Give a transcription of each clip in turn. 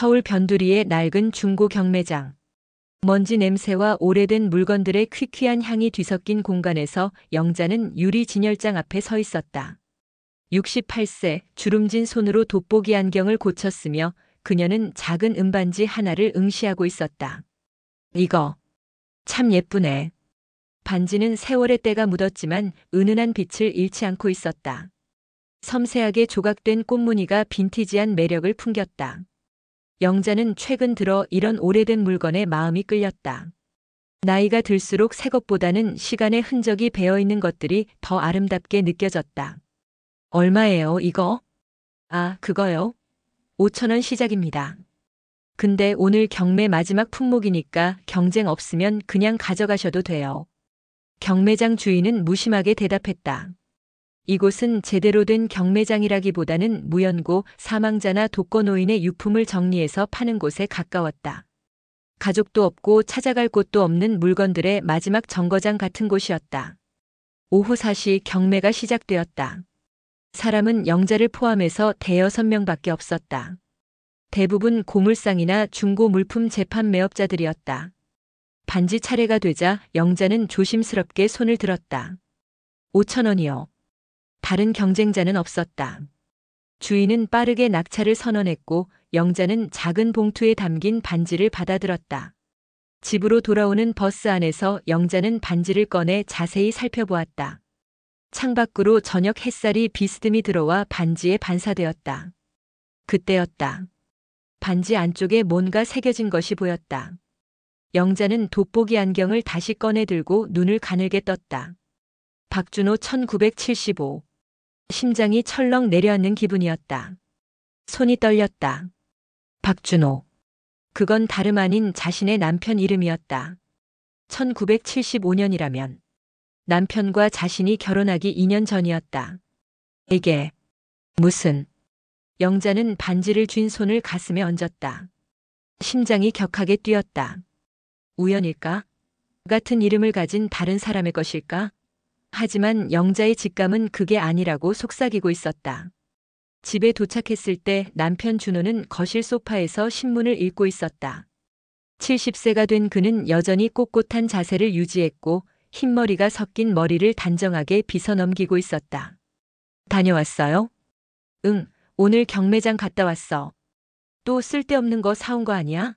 서울 변두리의 낡은 중고 경매장. 먼지 냄새와 오래된 물건들의 퀴퀴한 향이 뒤섞인 공간에서 영자는 유리 진열장 앞에 서 있었다. 68세, 주름진 손으로 돋보기 안경을 고쳤으며 그녀는 작은 은반지 하나를 응시하고 있었다. 이거 참 예쁘네. 반지는 세월의 때가 묻었지만 은은한 빛을 잃지 않고 있었다. 섬세하게 조각된 꽃무늬가 빈티지한 매력을 풍겼다. 영자는 최근 들어 이런 오래된 물건에 마음이 끌렸다. 나이가 들수록 새 것보다는 시간의 흔적이 배어있는 것들이 더 아름답게 느껴졌다. 얼마예요, 이거? 아, 그거요? 5,000원 시작입니다. 근데 오늘 경매 마지막 품목이니까 경쟁 없으면 그냥 가져가셔도 돼요. 경매장 주인은 무심하게 대답했다. 이곳은 제대로 된 경매장이라기보다는 무연고, 사망자나 독거노인의 유품을 정리해서 파는 곳에 가까웠다. 가족도 없고 찾아갈 곳도 없는 물건들의 마지막 정거장 같은 곳이었다. 오후 4시 경매가 시작되었다. 사람은 영자를 포함해서 대여섯 명밖에 없었다. 대부분 고물상이나 중고 물품 재판 매업자들이었다. 반지 차례가 되자 영자는 조심스럽게 손을 들었다. 5,000원이요. 다른 경쟁자는 없었다. 주인은 빠르게 낙찰을 선언했고 영자는 작은 봉투에 담긴 반지를 받아들었다. 집으로 돌아오는 버스 안에서 영자는 반지를 꺼내 자세히 살펴보았다. 창밖으로 저녁 햇살이 비스듬히 들어와 반지에 반사되었다. 그때였다. 반지 안쪽에 뭔가 새겨진 것이 보였다. 영자는 돋보기 안경을 다시 꺼내 들고 눈을 가늘게 떴다. 박준호 1975. 심장이 철렁 내려앉는 기분이었다. 손이 떨렸다. 박준호. 그건 다름 아닌 자신의 남편 이름이었다. 1975년이라면 남편과 자신이 결혼하기 2년 전이었다. 이게 무슨... 영자는 반지를 쥔 손을 가슴에 얹었다. 심장이 격하게 뛰었다. 우연일까? 같은 이름을 가진 다른 사람의 것일까? 하지만 영자의 직감은 그게 아니라고 속삭이고 있었다. 집에 도착했을 때 남편 준호는 거실 소파에서 신문을 읽고 있었다. 70세가 된 그는 여전히 꼿꼿한 자세를 유지했고 흰머리가 섞인 머리를 단정하게 빗어 넘기고 있었다. 다녀왔어요? 응, 오늘 경매장 갔다 왔어. 또 쓸데없는 거 사온 거 아니야?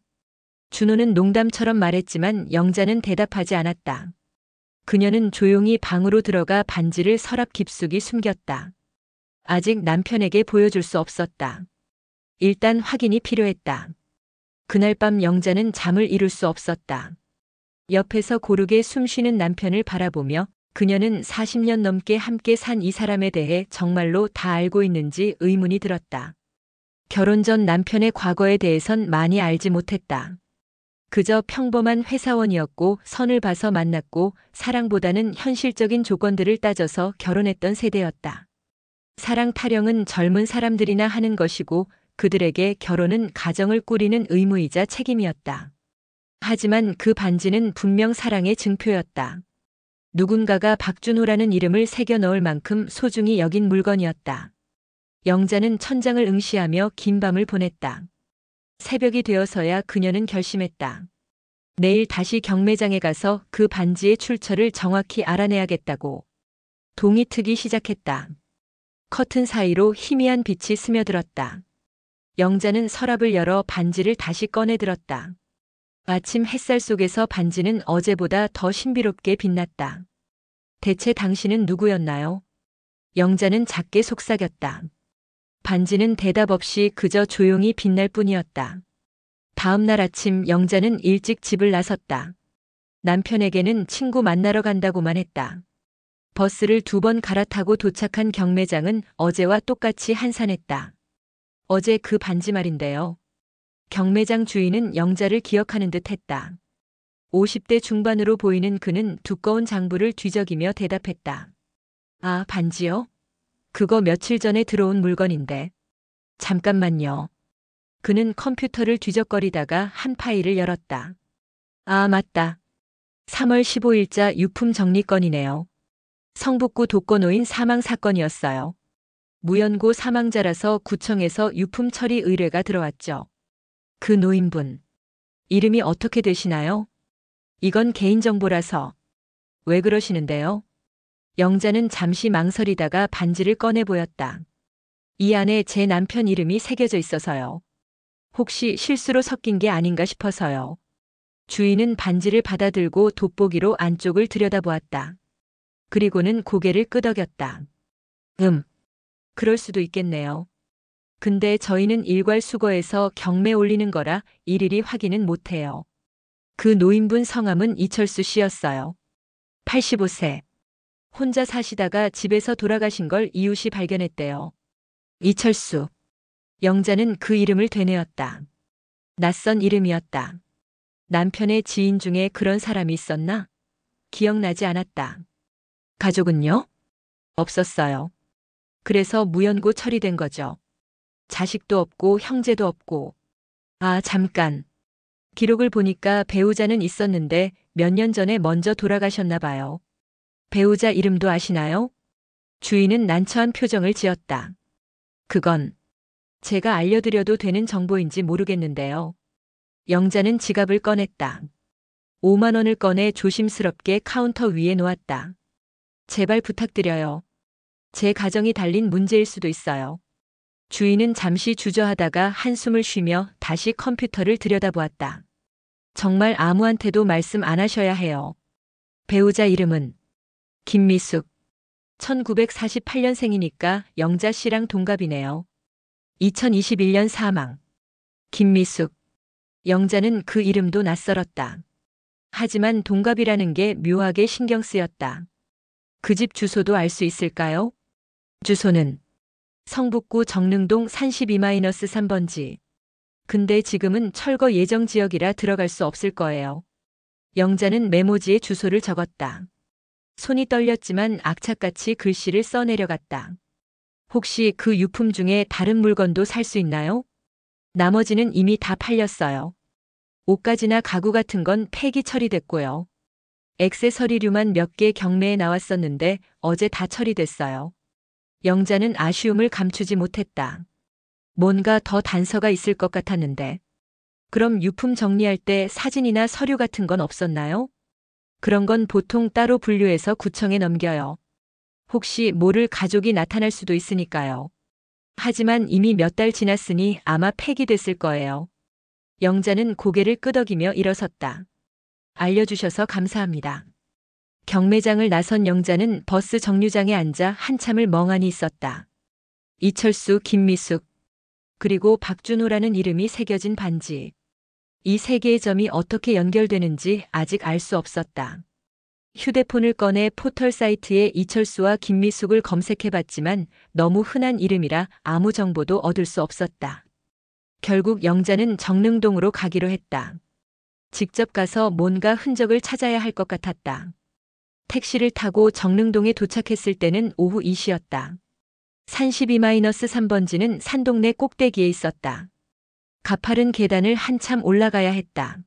준호는 농담처럼 말했지만 영자는 대답하지 않았다. 그녀는 조용히 방으로 들어가 반지를 서랍 깊숙이 숨겼다. 아직 남편에게 보여줄 수 없었다. 일단 확인이 필요했다. 그날 밤 영자는 잠을 이룰 수 없었다. 옆에서 고르게 숨쉬는 남편을 바라보며 그녀는 40년 넘게 함께 산 이 사람에 대해 정말로 다 알고 있는지 의문이 들었다. 결혼 전 남편의 과거에 대해선 많이 알지 못했다. 그저 평범한 회사원이었고 선을 봐서 만났고 사랑보다는 현실적인 조건들을 따져서 결혼했던 세대였다. 사랑 타령은 젊은 사람들이나 하는 것이고 그들에게 결혼은 가정을 꾸리는 의무이자 책임이었다. 하지만 그 반지는 분명 사랑의 증표였다. 누군가가 박준호라는 이름을 새겨 넣을 만큼 소중히 여긴 물건이었다. 영자는 천장을 응시하며 긴 밤을 보냈다. 새벽이 되어서야 그녀는 결심했다. 내일 다시 경매장에 가서 그 반지의 출처를 정확히 알아내야겠다고. 동이 트기 시작했다. 커튼 사이로 희미한 빛이 스며들었다. 영자는 서랍을 열어 반지를 다시 꺼내 들었다. 아침 햇살 속에서 반지는 어제보다 더 신비롭게 빛났다. 대체 당신은 누구였나요? 영자는 작게 속삭였다. 반지는 대답 없이 그저 조용히 빛날 뿐이었다. 다음 날 아침 영자는 일찍 집을 나섰다. 남편에게는 친구 만나러 간다고만 했다. 버스를 2번 갈아타고 도착한 경매장은 어제와 똑같이 한산했다. 어제 그 반지 말인데요. 경매장 주인은 영자를 기억하는 듯 했다. 50대 중반으로 보이는 그는 두꺼운 장부를 뒤적이며 대답했다. 아, 반지요? 그거 며칠 전에 들어온 물건인데. 잠깐만요. 그는 컴퓨터를 뒤적거리다가 한 파일을 열었다. 아, 맞다. 3월 15일자 유품 정리 건이네요. 성북구 독거노인 사망 사건이었어요. 무연고 사망자라서 구청에서 유품 처리 의뢰가 들어왔죠. 그 노인분. 이름이 어떻게 되시나요? 이건 개인정보라서. 왜 그러시는데요? 영자는 잠시 망설이다가 반지를 꺼내 보였다. 이 안에 제 남편 이름이 새겨져 있어서요. 혹시 실수로 섞인 게 아닌가 싶어서요. 주인은 반지를 받아들고 돋보기로 안쪽을 들여다보았다. 그리고는 고개를 끄덕였다. 그럴 수도 있겠네요. 근데 저희는 일괄 수거해서 경매 올리는 거라 일일이 확인은 못해요. 그 노인분 성함은 이철수 씨였어요. 85세. 혼자 사시다가 집에서 돌아가신 걸 이웃이 발견했대요. 이철수. 영자는 그 이름을 되뇌었다. 낯선 이름이었다. 남편의 지인 중에 그런 사람이 있었나? 기억나지 않았다. 가족은요? 없었어요. 그래서 무연고 처리된 거죠. 자식도 없고 형제도 없고. 아, 잠깐. 기록을 보니까 배우자는 있었는데 몇 년 전에 먼저 돌아가셨나 봐요. 배우자 이름도 아시나요? 주인은 난처한 표정을 지었다. 그건 제가 알려드려도 되는 정보인지 모르겠는데요. 영자는 지갑을 꺼냈다. 5만 원을 꺼내 조심스럽게 카운터 위에 놓았다. 제발 부탁드려요. 제 가정이 달린 문제일 수도 있어요. 주인은 잠시 주저하다가 한숨을 쉬며 다시 컴퓨터를 들여다보았다. 정말 아무한테도 말씀 안 하셔야 해요. 배우자 이름은 김미숙. 1948년생이니까 영자 씨랑 동갑이네요. 2021년 사망. 김미숙. 영자는 그 이름도 낯설었다. 하지만 동갑이라는 게 묘하게 신경 쓰였다. 그 집 주소도 알 수 있을까요? 주소는 성북구 정릉동 산 12-3번지. 근데 지금은 철거 예정 지역이라 들어갈 수 없을 거예요. 영자는 메모지에 주소를 적었다. 손이 떨렸지만 악착같이 글씨를 써내려갔다. 혹시 그 유품 중에 다른 물건도 살 수 있나요? 나머지는 이미 다 팔렸어요. 옷가지나 가구 같은 건 폐기 처리됐고요. 액세서리류만 몇 개 경매에 나왔었는데 어제 다 처리됐어요. 영자는 아쉬움을 감추지 못했다. 뭔가 더 단서가 있을 것 같았는데. 그럼 유품 정리할 때 사진이나 서류 같은 건 없었나요? 그런 건 보통 따로 분류해서 구청에 넘겨요. 혹시 모를 가족이 나타날 수도 있으니까요. 하지만 이미 몇 달 지났으니 아마 폐기됐을 거예요. 영자는 고개를 끄덕이며 일어섰다. 알려주셔서 감사합니다. 경매장을 나선 영자는 버스 정류장에 앉아 한참을 멍하니 있었다. 이철수, 김미숙, 그리고 박준호라는 이름이 새겨진 반지. 이 세 개의 점이 어떻게 연결되는지 아직 알 수 없었다. 휴대폰을 꺼내 포털 사이트에 이철수와 김미숙을 검색해봤지만 너무 흔한 이름이라 아무 정보도 얻을 수 없었다. 결국 영자는 정릉동으로 가기로 했다. 직접 가서 뭔가 흔적을 찾아야 할 것 같았다. 택시를 타고 정릉동에 도착했을 때는 오후 2시였다. 산 12-3번지는 산동네 꼭대기에 있었다. 가파른 계단을 한참 올라가야 했다.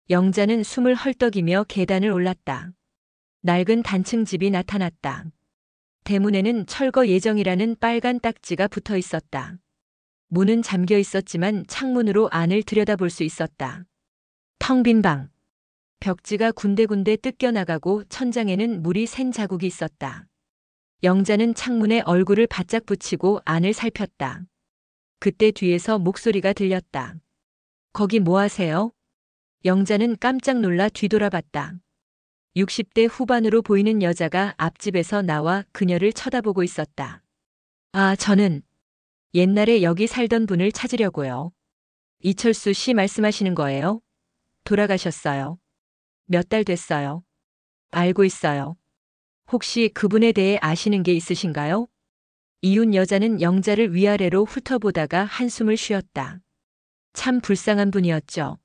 영자는 숨을 헐떡이며 계단을 올랐다. 낡은 단층 집이 나타났다. 대문에는 철거 예정이라는 빨간 딱지가 붙어 있었다. 문은 잠겨 있었지만 창문으로 안을 들여다볼 수 있었다. 텅 빈 방. 벽지가 군데군데 뜯겨나가고 천장에는 물이 샌 자국이 있었다. 영자는 창문에 얼굴을 바짝 붙이고 안을 살폈다. 그때 뒤에서 목소리가 들렸다. 거기 뭐 하세요? 영자는 깜짝 놀라 뒤돌아봤다. 60대 후반으로 보이는 여자가 앞집에서 나와 그녀를 쳐다보고 있었다. 아, 저는 옛날에 여기 살던 분을 찾으려고요. 이철수 씨 말씀하시는 거예요? 돌아가셨어요. 몇 달 됐어요. 알고 있어요. 혹시 그분에 대해 아시는 게 있으신가요? 이웃 여자는 영자를 위아래로 훑어보다가 한숨을 쉬었다. 참 불쌍한 분이었죠.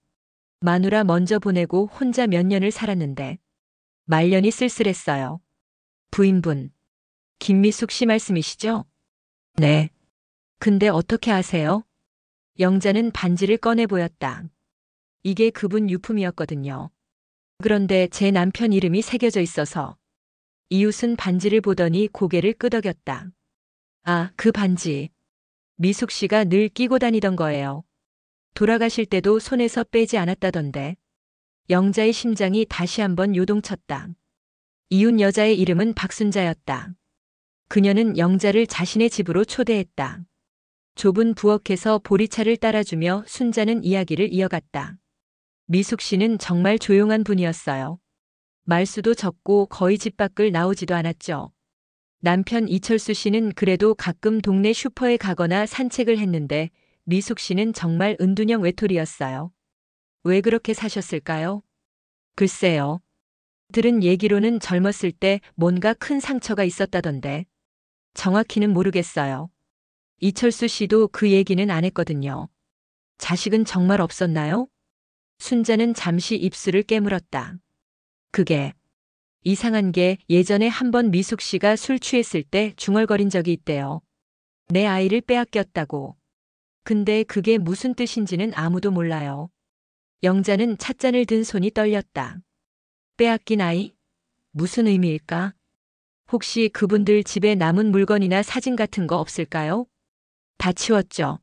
마누라 먼저 보내고 혼자 몇 년을 살았는데 말년이 쓸쓸했어요. 부인분, 김미숙 씨 말씀이시죠? 네. 근데 어떻게 아세요? 영자는 반지를 꺼내 보였다. 이게 그분 유품이었거든요. 그런데 제 남편 이름이 새겨져 있어서. 이웃은 반지를 보더니 고개를 끄덕였다. 아, 그 반지. 미숙 씨가 늘 끼고 다니던 거예요. 돌아가실 때도 손에서 빼지 않았다던데. 영자의 심장이 다시 한번 요동쳤다. 이웃 여자의 이름은 박순자였다. 그녀는 영자를 자신의 집으로 초대했다. 좁은 부엌에서 보리차를 따라주며 순자는 이야기를 이어갔다. 미숙 씨는 정말 조용한 분이었어요. 말수도 적고 거의 집 밖을 나오지도 않았죠. 남편 이철수 씨는 그래도 가끔 동네 슈퍼에 가거나 산책을 했는데 미숙 씨는 정말 은둔형 외톨이였어요. 왜 그렇게 사셨을까요? 글쎄요. 들은 얘기로는 젊었을 때 뭔가 큰 상처가 있었다던데. 정확히는 모르겠어요. 이철수 씨도 그 얘기는 안 했거든요. 자식은 정말 없었나요? 순자는 잠시 입술을 깨물었다. 그게 이상한 게 예전에 한번 미숙 씨가 술 취했을 때 중얼거린 적이 있대요. 내 아이를 빼앗겼다고. 근데 그게 무슨 뜻인지는 아무도 몰라요. 영자는 찻잔을 든 손이 떨렸다. 빼앗긴 아이? 무슨 의미일까? 혹시 그분들 집에 남은 물건이나 사진 같은 거 없을까요? 다 치웠죠.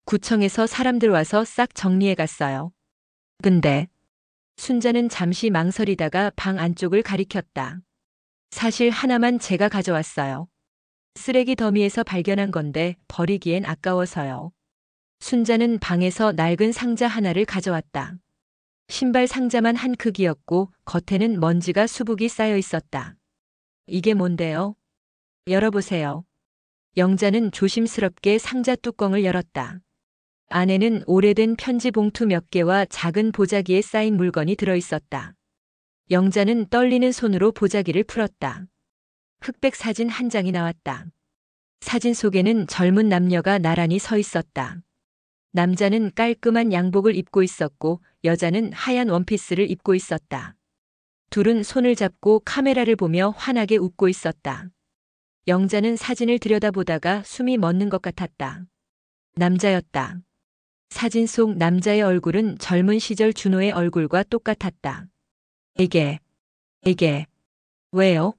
구청에서 사람들 와서 싹 정리해 갔어요. 근데 순자는 잠시 망설이다가 방 안쪽을 가리켰다. 사실 하나만 제가 가져왔어요. 쓰레기 더미에서 발견한 건데 버리기엔 아까워서요. 순자는 방에서 낡은 상자 하나를 가져왔다. 신발 상자만 한 크기였고 겉에는 먼지가 수북이 쌓여 있었다. 이게 뭔데요? 열어보세요. 영자는 조심스럽게 상자 뚜껑을 열었다. 안에는 오래된 편지 봉투 몇 개와 작은 보자기에 쌓인 물건이 들어있었다. 영자는 떨리는 손으로 보자기를 풀었다. 흑백 사진 한 장이 나왔다. 사진 속에는 젊은 남녀가 나란히 서 있었다. 남자는 깔끔한 양복을 입고 있었고 여자는 하얀 원피스를 입고 있었다. 둘은 손을 잡고 카메라를 보며 환하게 웃고 있었다. 영자는 사진을 들여다보다가 숨이 멎는 것 같았다. 남자였다. 사진 속 남자의 얼굴은 젊은 시절 준호의 얼굴과 똑같았다. 이게, 왜요?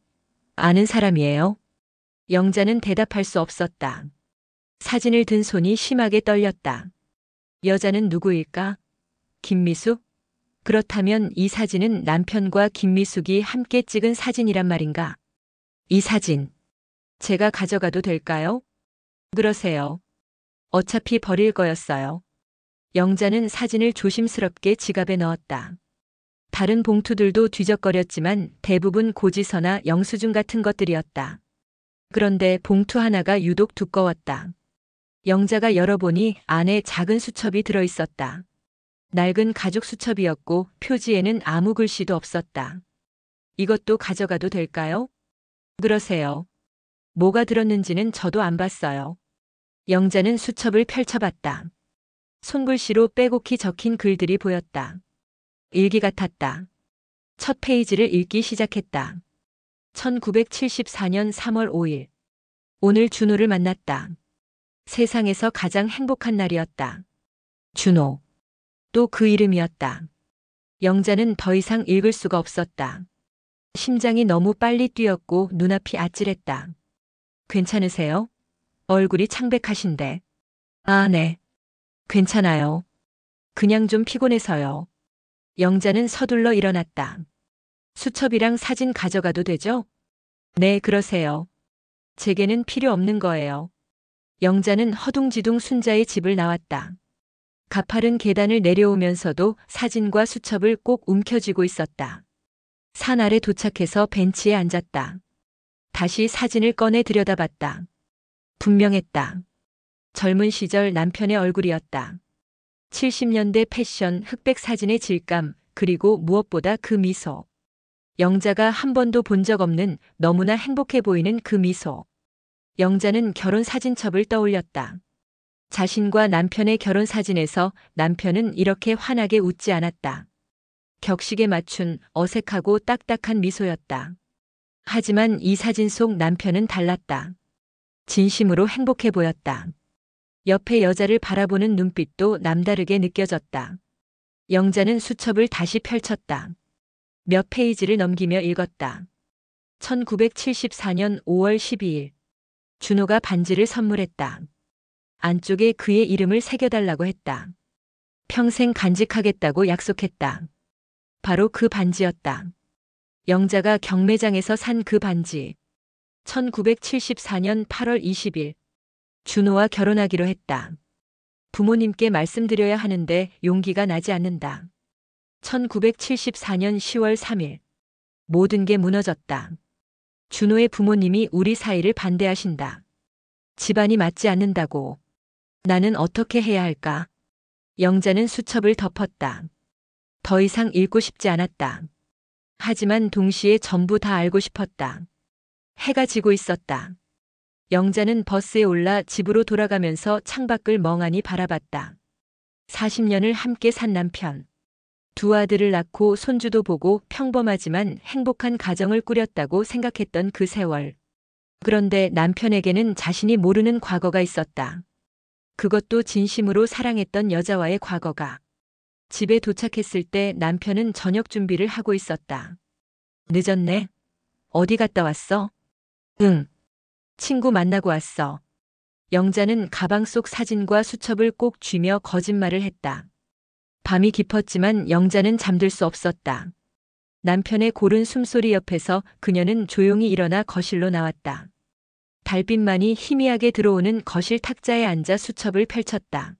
아는 사람이에요? 영자는 대답할 수 없었다. 사진을 든 손이 심하게 떨렸다. 여자는 누구일까? 김미숙? 그렇다면 이 사진은 남편과 김미숙이 함께 찍은 사진이란 말인가? 이 사진, 제가 가져가도 될까요? 그러세요. 어차피 버릴 거였어요. 영자는 사진을 조심스럽게 지갑에 넣었다. 다른 봉투들도 뒤적거렸지만 대부분 고지서나 영수증 같은 것들이었다. 그런데 봉투 하나가 유독 두꺼웠다. 영자가 열어보니 안에 작은 수첩이 들어있었다. 낡은 가죽 수첩이었고 표지에는 아무 글씨도 없었다. 이것도 가져가도 될까요? 그러세요. 뭐가 들었는지는 저도 안 봤어요. 영자는 수첩을 펼쳐봤다. 손글씨로 빼곡히 적힌 글들이 보였다. 일기 같았다. 첫 페이지를 읽기 시작했다. 1974년 3월 5일. 오늘 준호를 만났다. 세상에서 가장 행복한 날이었다. 준호. 또 그 이름이었다. 영자는 더 이상 읽을 수가 없었다. 심장이 너무 빨리 뛰었고 눈앞이 아찔했다. 괜찮으세요? 얼굴이 창백하신데. 아, 네. 괜찮아요. 그냥 좀 피곤해서요. 영자는 서둘러 일어났다. 수첩이랑 사진 가져가도 되죠? 네, 그러세요. 제게는 필요 없는 거예요. 영자는 허둥지둥 순자의 집을 나왔다. 가파른 계단을 내려오면서도 사진과 수첩을 꼭 움켜쥐고 있었다. 산 아래 도착해서 벤치에 앉았다. 다시 사진을 꺼내 들여다봤다. 분명했다. 젊은 시절 남편의 얼굴이었다. 70년대 패션, 흑백 사진의 질감, 그리고 무엇보다 그 미소. 영자가 한 번도 본 적 없는 너무나 행복해 보이는 그 미소. 영자는 결혼 사진첩을 떠올렸다. 자신과 남편의 결혼 사진에서 남편은 이렇게 환하게 웃지 않았다. 격식에 맞춘 어색하고 딱딱한 미소였다. 하지만 이 사진 속 남편은 달랐다. 진심으로 행복해 보였다. 옆에 여자를 바라보는 눈빛도 남다르게 느껴졌다. 영자는 수첩을 다시 펼쳤다. 몇 페이지를 넘기며 읽었다. 1974년 5월 12일. 준호가 반지를 선물했다. 안쪽에 그의 이름을 새겨달라고 했다. 평생 간직하겠다고 약속했다. 바로 그 반지였다. 영자가 경매장에서 산 그 반지. 1974년 8월 20일. 준호와 결혼하기로 했다. 부모님께 말씀드려야 하는데 용기가 나지 않는다. 1974년 10월 3일. 모든 게 무너졌다. 준호의 부모님이 우리 사이를 반대하신다. 집안이 맞지 않는다고. 나는 어떻게 해야 할까? 영자는 수첩을 덮었다. 더 이상 읽고 싶지 않았다. 하지만 동시에 전부 다 알고 싶었다. 해가 지고 있었다. 영자는 버스에 올라 집으로 돌아가면서 창밖을 멍하니 바라봤다. 40년을 함께 산 남편. 두 아들을 낳고 손주도 보고 평범하지만 행복한 가정을 꾸렸다고 생각했던 그 세월. 그런데 남편에게는 자신이 모르는 과거가 있었다. 그것도 진심으로 사랑했던 여자와의 과거가. 집에 도착했을 때 남편은 저녁 준비를 하고 있었다. 늦었네. 어디 갔다 왔어? 응. 친구 만나고 왔어. 영자는 가방 속 사진과 수첩을 꼭 쥐며 거짓말을 했다. 밤이 깊었지만 영자는 잠들 수 없었다. 남편의 고른 숨소리 옆에서 그녀는 조용히 일어나 거실로 나왔다. 달빛만이 희미하게 들어오는 거실 탁자에 앉아 수첩을 펼쳤다.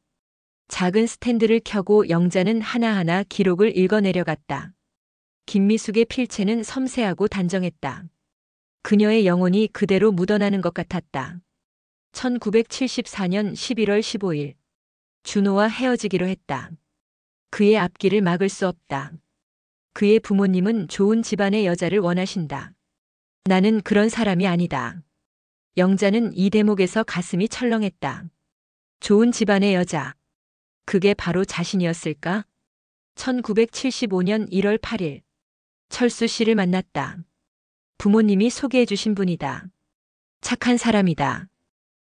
작은 스탠드를 켜고 영자는 하나하나 기록을 읽어내려갔다. 김미숙의 필체는 섬세하고 단정했다. 그녀의 영혼이 그대로 묻어나는 것 같았다. 1974년 11월 15일. 준호와 헤어지기로 했다. 그의 앞길을 막을 수 없다. 그의 부모님은 좋은 집안의 여자를 원하신다. 나는 그런 사람이 아니다. 영자는 이 대목에서 가슴이 철렁했다. 좋은 집안의 여자. 그게 바로 자신이었을까? 1975년 1월 8일. 철수 씨를 만났다. 부모님이 소개해 주신 분이다. 착한 사람이다.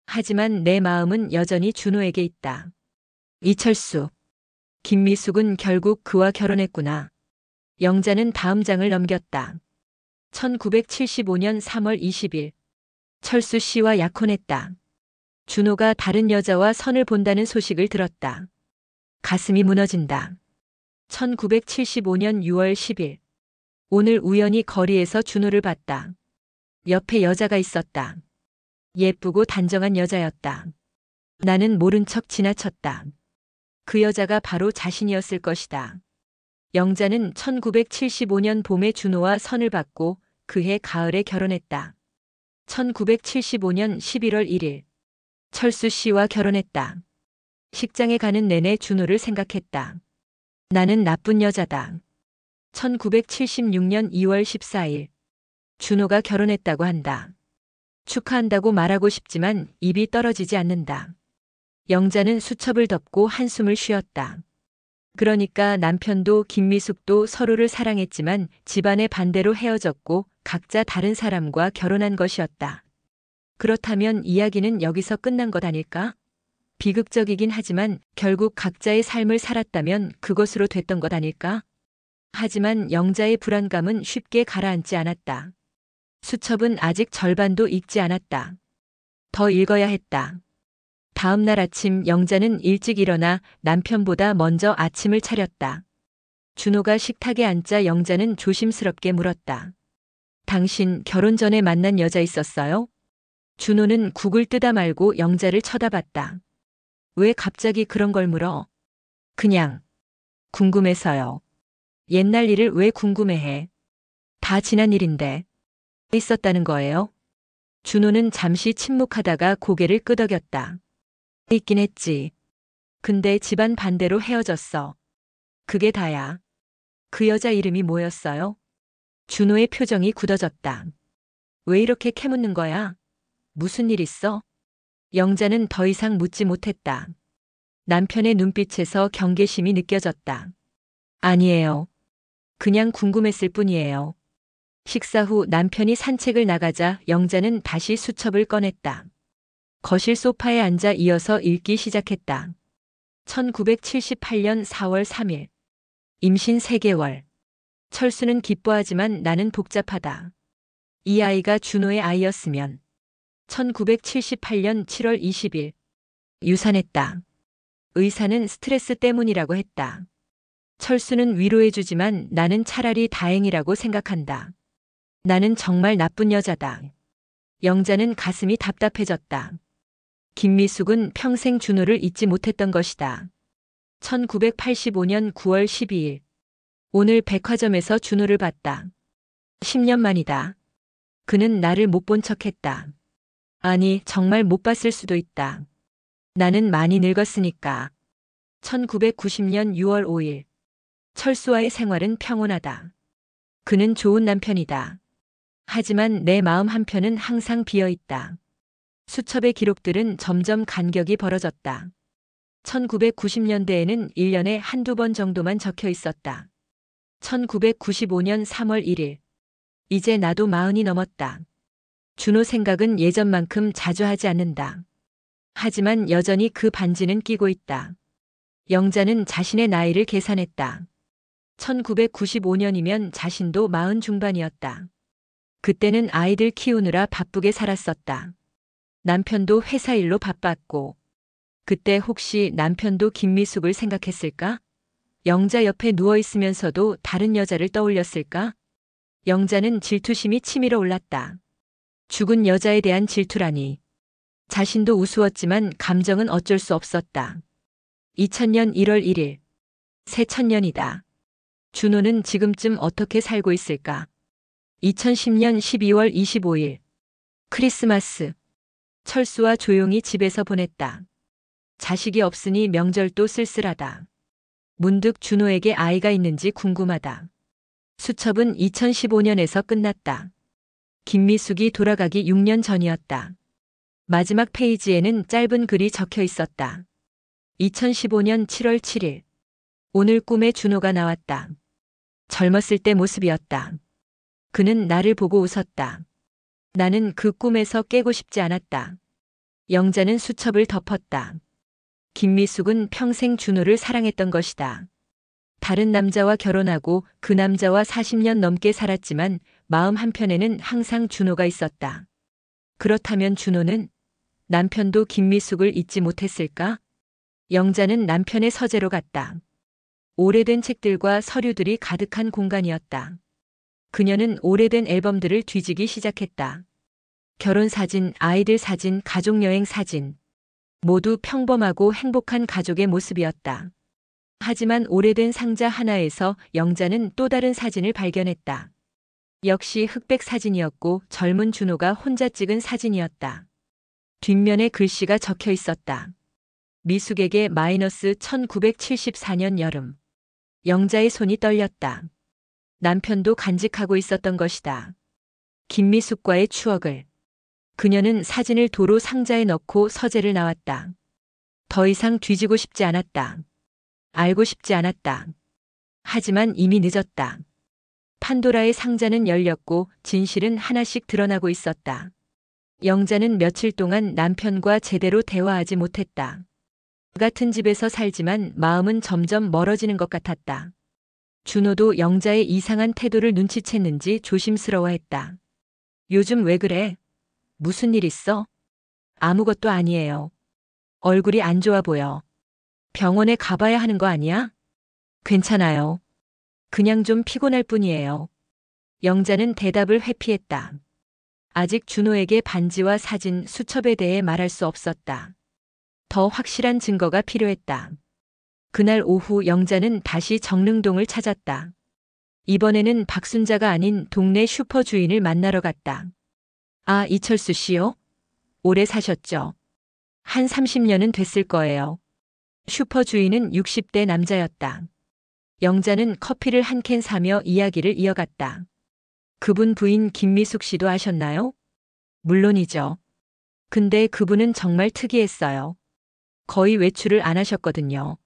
하지만 내 마음은 여전히 준호에게 있다. 이철수. 김미숙은 결국 그와 결혼했구나. 영자는 다음 장을 넘겼다. 1975년 3월 20일. 철수 씨와 약혼했다. 준호가 다른 여자와 선을 본다는 소식을 들었다. 가슴이 무너진다. 1975년 6월 10일. 오늘 우연히 거리에서 준호를 봤다. 옆에 여자가 있었다. 예쁘고 단정한 여자였다. 나는 모른 척 지나쳤다. 그 여자가 바로 자신이었을 것이다. 영자는 1975년 봄에 준호와 선을 받고 그해 가을에 결혼했다. 1975년 11월 1일. 철수 씨와 결혼했다. 식장에 가는 내내 준호를 생각했다. 나는 나쁜 여자다. 1976년 2월 14일. 준호가 결혼했다고 한다. 축하한다고 말하고 싶지만 입이 떨어지지 않는다. 영자는 수첩을 덮고 한숨을 쉬었다. 그러니까 남편도 김미숙도 서로를 사랑했지만 집안의 반대로 헤어졌고 각자 다른 사람과 결혼한 것이었다. 그렇다면 이야기는 여기서 끝난 것 아닐까? 비극적이긴 하지만 결국 각자의 삶을 살았다면 그것으로 됐던 것 아닐까? 하지만 영자의 불안감은 쉽게 가라앉지 않았다. 수첩은 아직 절반도 읽지 않았다. 더 읽어야 했다. 다음 날 아침 영자는 일찍 일어나 남편보다 먼저 아침을 차렸다. 준호가 식탁에 앉자 영자는 조심스럽게 물었다. 당신 결혼 전에 만난 여자 있었어요? 준호는 국을 뜨다 말고 영자를 쳐다봤다. 왜 갑자기 그런 걸 물어? 그냥 궁금해서요. 옛날 일을 왜 궁금해해? 다 지난 일인데. 있었다는 거예요? 준호는 잠시 침묵하다가 고개를 끄덕였다. 있긴 했지. 근데 집안 반대로 헤어졌어. 그게 다야. 그 여자 이름이 뭐였어요? 준호의 표정이 굳어졌다. 왜 이렇게 캐묻는 거야? 무슨 일 있어? 영자는 더 이상 묻지 못했다. 남편의 눈빛에서 경계심이 느껴졌다. 아니에요. 그냥 궁금했을 뿐이에요. 식사 후 남편이 산책을 나가자 영자는 다시 수첩을 꺼냈다. 거실 소파에 앉아 이어서 읽기 시작했다. 1978년 4월 3일. 임신 3개월. 철수는 기뻐하지만 나는 복잡하다. 이 아이가 준호의 아이였으면. 1978년 7월 20일. 유산했다. 의사는 스트레스 때문이라고 했다. 철수는 위로해주지만 나는 차라리 다행이라고 생각한다. 나는 정말 나쁜 여자다. 영자는 가슴이 답답해졌다. 김미숙은 평생 준호를 잊지 못했던 것이다. 1985년 9월 12일. 오늘 백화점에서 준호를 봤다. 10년 만이다. 그는 나를 못 본 척했다. 아니, 정말 못 봤을 수도 있다. 나는 많이 늙었으니까. 1990년 6월 5일. 철수와의 생활은 평온하다. 그는 좋은 남편이다. 하지만 내 마음 한편은 항상 비어 있다. 수첩의 기록들은 점점 간격이 벌어졌다. 1990년대에는 1년에 한두 번 정도만 적혀 있었다. 1995년 3월 1일. 이제 나도 40이 넘었다. 준호 생각은 예전만큼 자주 하지 않는다. 하지만 여전히 그 반지는 끼고 있다. 영자는 자신의 나이를 계산했다. 1995년이면 자신도 40 중반이었다. 그때는 아이들 키우느라 바쁘게 살았었다. 남편도 회사 일로 바빴고. 그때 혹시 남편도 김미숙을 생각했을까? 영자 옆에 누워 있으면서도 다른 여자를 떠올렸을까? 영자는 질투심이 치밀어 올랐다. 죽은 여자에 대한 질투라니. 자신도 우스웠지만 감정은 어쩔 수 없었다. 2000년 1월 1일. 새 천년이다. 준호는 지금쯤 어떻게 살고 있을까? 2010년 12월 25일. 크리스마스. 철수와 조용히 집에서 보냈다. 자식이 없으니 명절도 쓸쓸하다. 문득 준호에게 아이가 있는지 궁금하다. 수첩은 2015년에서 끝났다. 김미숙이 돌아가기 6년 전이었다. 마지막 페이지에는 짧은 글이 적혀 있었다. 2015년 7월 7일. 오늘 꿈에 준호가 나왔다. 젊었을 때 모습이었다. 그는 나를 보고 웃었다. 나는 그 꿈에서 깨고 싶지 않았다. 영자는 수첩을 덮었다. 김미숙은 평생 준호를 사랑했던 것이다. 다른 남자와 결혼하고 그 남자와 40년 넘게 살았지만 마음 한편에는 항상 준호가 있었다. 그렇다면 준호는 남편도 김미숙을 잊지 못했을까? 영자는 남편의 서재로 갔다. 오래된 책들과 서류들이 가득한 공간이었다. 그녀는 오래된 앨범들을 뒤지기 시작했다. 결혼 사진, 아이들 사진, 가족여행 사진. 모두 평범하고 행복한 가족의 모습이었다. 하지만 오래된 상자 하나에서 영자는 또 다른 사진을 발견했다. 역시 흑백 사진이었고 젊은 준호가 혼자 찍은 사진이었다. 뒷면에 글씨가 적혀 있었다. 미숙에게 마이너스 1974년 여름. 영자의 손이 떨렸다. 남편도 간직하고 있었던 것이다. 김미숙과의 추억을. 그녀는 사진을 도로 상자에 넣고 서재를 나왔다. 더 이상 뒤지고 싶지 않았다. 알고 싶지 않았다. 하지만 이미 늦었다. 판도라의 상자는 열렸고 진실은 하나씩 드러나고 있었다. 영자는 며칠 동안 남편과 제대로 대화하지 못했다. 같은 집에서 살지만 마음은 점점 멀어지는 것 같았다. 준호도 영자의 이상한 태도를 눈치챘는지 조심스러워했다. 요즘 왜 그래? 무슨 일 있어? 아무것도 아니에요. 얼굴이 안 좋아 보여. 병원에 가봐야 하는 거 아니야? 괜찮아요. 그냥 좀 피곤할 뿐이에요. 영자는 대답을 회피했다. 아직 준호에게 반지와 사진, 수첩에 대해 말할 수 없었다. 더 확실한 증거가 필요했다. 그날 오후 영자는 다시 정릉동을 찾았다. 이번에는 박순자가 아닌 동네 슈퍼 주인을 만나러 갔다. 아, 이철수 씨요? 오래 사셨죠? 한 30년은 됐을 거예요. 슈퍼 주인은 60대 남자였다. 영자는 커피를 한 캔 사며 이야기를 이어갔다. 그분 부인 김미숙 씨도 아셨나요? 물론이죠. 근데 그분은 정말 특이했어요. 거의 외출을 안 하셨거든요.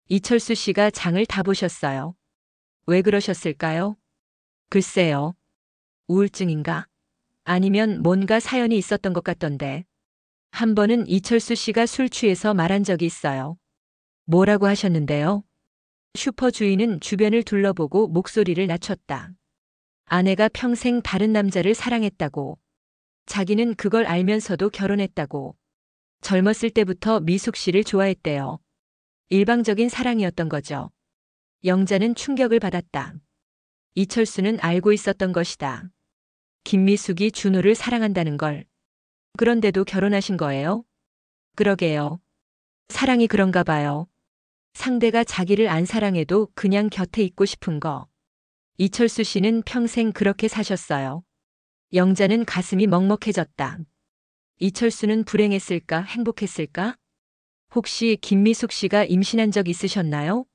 이철수 씨가 장을 다 보셨어요. 왜 그러셨을까요? 글쎄요. 우울증인가? 아니면 뭔가 사연이 있었던 것 같던데. 한 번은 이철수 씨가 술 취해서 말한 적이 있어요. 뭐라고 하셨는데요? 슈퍼 주인은 주변을 둘러보고 목소리를 낮췄다. 아내가 평생 다른 남자를 사랑했다고. 자기는 그걸 알면서도 결혼했다고. 젊었을 때부터 미숙 씨를 좋아했대요. 일방적인 사랑이었던 거죠. 영자는 충격을 받았다. 이철수는 알고 있었던 것이다. 김미숙이 준호를 사랑한다는 걸. 그런데도 결혼하신 거예요? 그러게요. 사랑이 그런가 봐요. 상대가 자기를 안 사랑해도 그냥 곁에 있고 싶은 거. 이철수 씨는 평생 그렇게 사셨어요. 영자는 가슴이 먹먹해졌다. 이철수는 불행했을까, 행복했을까? 혹시 김미숙 씨가 임신한 적 있으셨나요?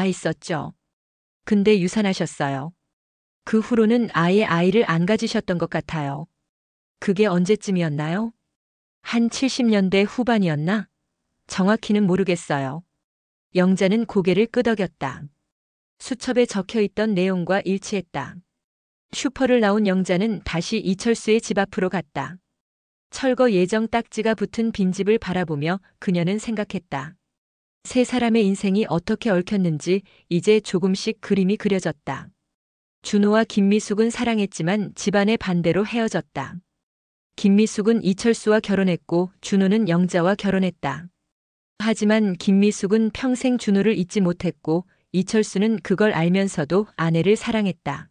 있었죠. 근데 유산하셨어요. 그 후로는 아예 아이를 안 가지셨던 것 같아요. 그게 언제쯤이었나요? 한 70년대 후반이었나? 정확히는 모르겠어요. 영자는 고개를 끄덕였다. 수첩에 적혀있던 내용과 일치했다. 슈퍼를 나온 영자는 다시 이철수의 집 앞으로 갔다. 철거 예정 딱지가 붙은 빈집을 바라보며 그녀는 생각했다. 세 사람의 인생이 어떻게 얽혔는지 이제 조금씩 그림이 그려졌다. 준호와 김미숙은 사랑했지만 집안의 반대로 헤어졌다. 김미숙은 이철수와 결혼했고 준호는 영자와 결혼했다. 하지만 김미숙은 평생 준호를 잊지 못했고 이철수는 그걸 알면서도 아내를 사랑했다.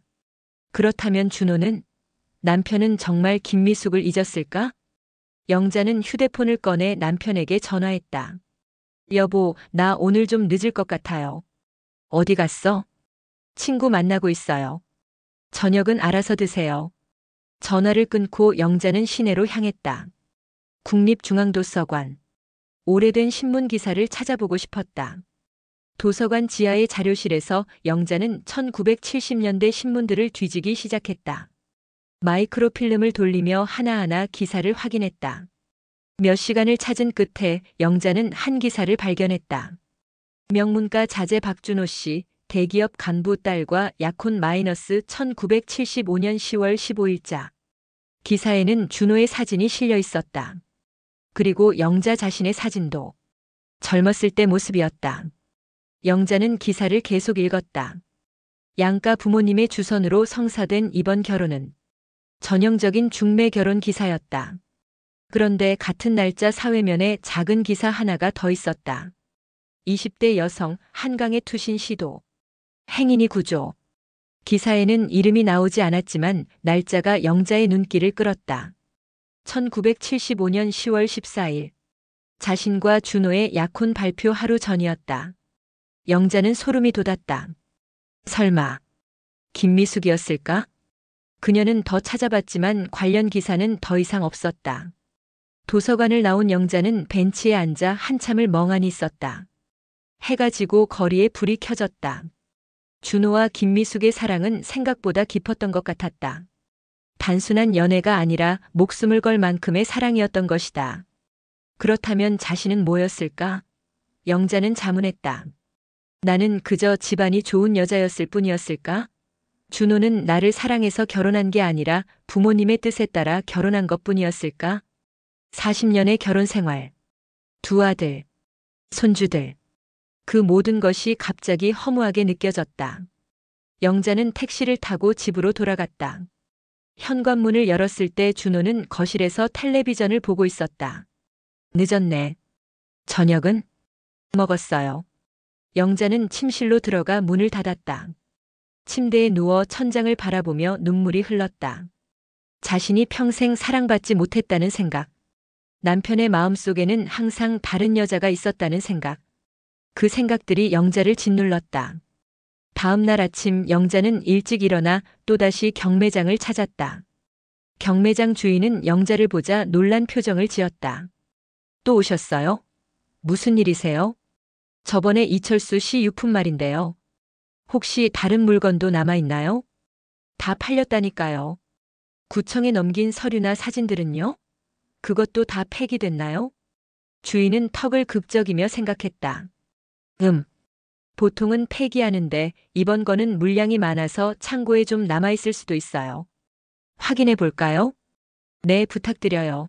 그렇다면 준호는? 남편은 정말 김미숙을 잊었을까? 영자는 휴대폰을 꺼내 남편에게 전화했다. 여보, 나 오늘 좀 늦을 것 같아요. 어디 갔어? 친구 만나고 있어요. 저녁은 알아서 드세요. 전화를 끊고 영자는 시내로 향했다. 국립중앙도서관. 오래된 신문 기사를 찾아보고 싶었다. 도서관 지하의 자료실에서 영자는 1970년대 신문들을 뒤지기 시작했다. 마이크로필름을 돌리며 하나하나 기사를 확인했다. 몇 시간을 찾은 끝에 영자는 한 기사를 발견했다. 명문가 자제 박준호 씨, 대기업 간부 딸과 약혼 마이너스 1975년 10월 15일자. 기사에는 준호의 사진이 실려 있었다. 그리고 영자 자신의 사진도. 젊었을 때 모습이었다. 영자는 기사를 계속 읽었다. 양가 부모님의 주선으로 성사된 이번 결혼은 전형적인 중매 결혼 기사였다. 그런데 같은 날짜 사회면에 작은 기사 하나가 더 있었다. 20대 여성 한강의 투신 시도. 행인이 구조. 기사에는 이름이 나오지 않았지만 날짜가 영자의 눈길을 끌었다. 1975년 10월 14일. 자신과 준호의 약혼 발표 하루 전이었다. 영자는 소름이 돋았다. 설마 김미숙이었을까? 그녀는 더 찾아봤지만 관련 기사는 더 이상 없었다. 도서관을 나온 영자는 벤치에 앉아 한참을 멍하니 있었다. 해가 지고 거리에 불이 켜졌다. 준호와 김미숙의 사랑은 생각보다 깊었던 것 같았다. 단순한 연애가 아니라 목숨을 걸 만큼의 사랑이었던 것이다. 그렇다면 자신은 뭐였을까? 영자는 자문했다. 나는 그저 집안이 좋은 여자였을 뿐이었을까? 준호는 나를 사랑해서 결혼한 게 아니라 부모님의 뜻에 따라 결혼한 것뿐이었을까? 40년의 결혼 생활. 두 아들, 손주들. 그 모든 것이 갑자기 허무하게 느껴졌다. 영자는 택시를 타고 집으로 돌아갔다. 현관문을 열었을 때 준호는 거실에서 텔레비전을 보고 있었다. 늦었네. 저녁은? 먹었어요. 영자는 침실로 들어가 문을 닫았다. 침대에 누워 천장을 바라보며 눈물이 흘렀다. 자신이 평생 사랑받지 못했다는 생각. 남편의 마음속에는 항상 다른 여자가 있었다는 생각. 그 생각들이 영자를 짓눌렀다. 다음 날 아침 영자는 일찍 일어나 또다시 경매장을 찾았다. 경매장 주인은 영자를 보자 놀란 표정을 지었다. 또 오셨어요? 무슨 일이세요? 저번에 이철수 씨 유품 말인데요. 혹시 다른 물건도 남아있나요? 다 팔렸다니까요. 구청에 넘긴 서류나 사진들은요? 그것도 다 폐기됐나요? 주인은 턱을 극적이며 생각했다. 보통은 폐기하는데 이번 거는 물량이 많아서 창고에 좀 남아있을 수도 있어요. 확인해 볼까요? 네, 부탁드려요.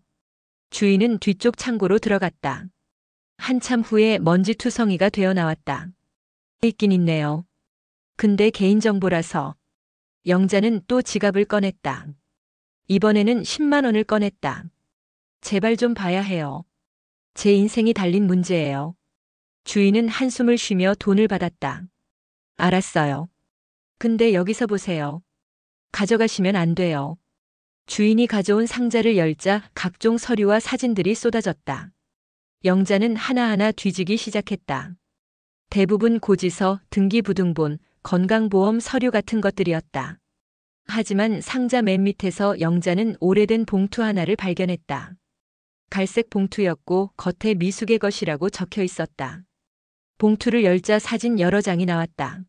주인은 뒤쪽 창고로 들어갔다. 한참 후에 먼지투성이가 되어 나왔다. 있긴 있네요. 근데 개인정보라서. 영자는 또 지갑을 꺼냈다. 이번에는 10만 원을 꺼냈다. 제발 좀 봐야 해요. 제 인생이 달린 문제예요. 주인은 한숨을 쉬며 돈을 받았다. 알았어요. 근데 여기서 보세요. 가져가시면 안 돼요. 주인이 가져온 상자를 열자 각종 서류와 사진들이 쏟아졌다. 영자는 하나하나 뒤지기 시작했다. 대부분 고지서, 등기부등본, 건강보험 서류 같은 것들이었다. 하지만 상자 맨 밑에서 영자는 오래된 봉투 하나를 발견했다. 갈색 봉투였고 겉에 미숙의 것이라고 적혀 있었다. 봉투를 열자 사진 여러 장이 나왔다.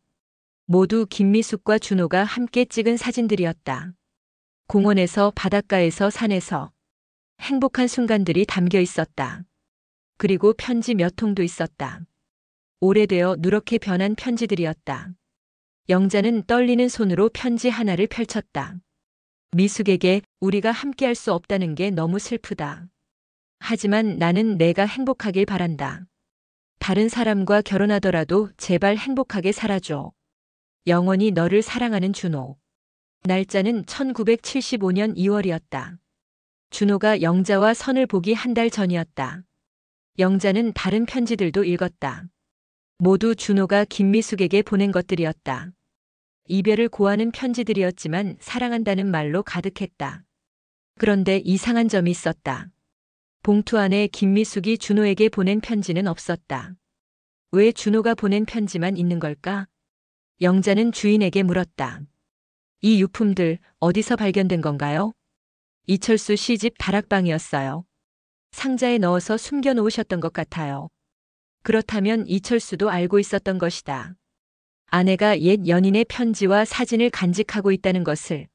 모두 김미숙과 준호가 함께 찍은 사진들이었다. 공원에서, 바닷가에서, 산에서 행복한 순간들이 담겨 있었다. 그리고 편지 몇 통도 있었다. 오래되어 누렇게 변한 편지들이었다. 영자는 떨리는 손으로 편지 하나를 펼쳤다. 미숙에게 우리가 함께할 수 없다는 게 너무 슬프다. 하지만 나는 내가 행복하길 바란다. 다른 사람과 결혼하더라도 제발 행복하게 살아줘. 영원히 너를 사랑하는 준호. 날짜는 1975년 2월이었다. 준호가 영자와 선을 보기 한 달 전이었다. 영자는 다른 편지들도 읽었다. 모두 준호가 김미숙에게 보낸 것들이었다. 이별을 고하는 편지들이었지만 사랑한다는 말로 가득했다. 그런데 이상한 점이 있었다. 봉투 안에 김미숙이 준호에게 보낸 편지는 없었다. 왜 준호가 보낸 편지만 있는 걸까? 영자는 주인에게 물었다. 이 유품들 어디서 발견된 건가요? 이철수 씨 집 다락방이었어요. 상자에 넣어서 숨겨 놓으셨던 것 같아요. 그렇다면 이철수도 알고 있었던 것이다. 아내가 옛 연인의 편지와 사진을 간직하고 있다는 것을.